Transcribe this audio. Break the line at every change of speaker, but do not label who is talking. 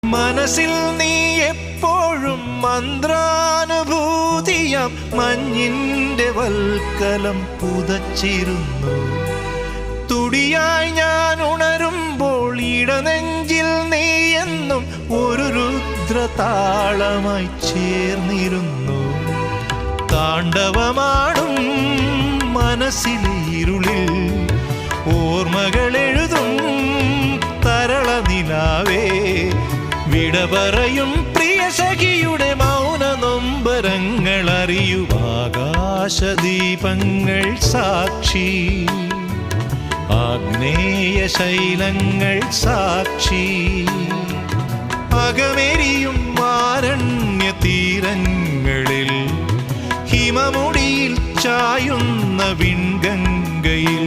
മനസ്സിൽ നീ എപ്പോഴും മന്ത്രാനുഭൂതിയാം മഞ്ഞിന്റെ വൽക്കലം പുതച്ചിരുന്നു. തുടിയായി ഞാൻ ഉണരുമ്പോൾ ഇടനെഞ്ചിൽ നീ എന്നും ഒരു രുദ്രതാളമായി ചേർന്നിരുന്നു. താണ്ഡവമാടും മനസ്സിലെ ഇരുളിൽ ഓർമ്മകളെഴുതും തരള നിലാവേ, വിട പറയും പ്രിയ സഖിയുടെ മൗന നൊമ്പരങ്ങൾ അറിയും ആകാശദീപങ്ങൾ സാക്ഷി, ആഗ്നേയ ശൈലങ്ങൾ സാക്ഷി, അകമെരിയും ആരണ്യ തീരങ്ങളിൽ ഹിമമുടിയിൽ ചായുന്ന വിൺഗംഗയിൽ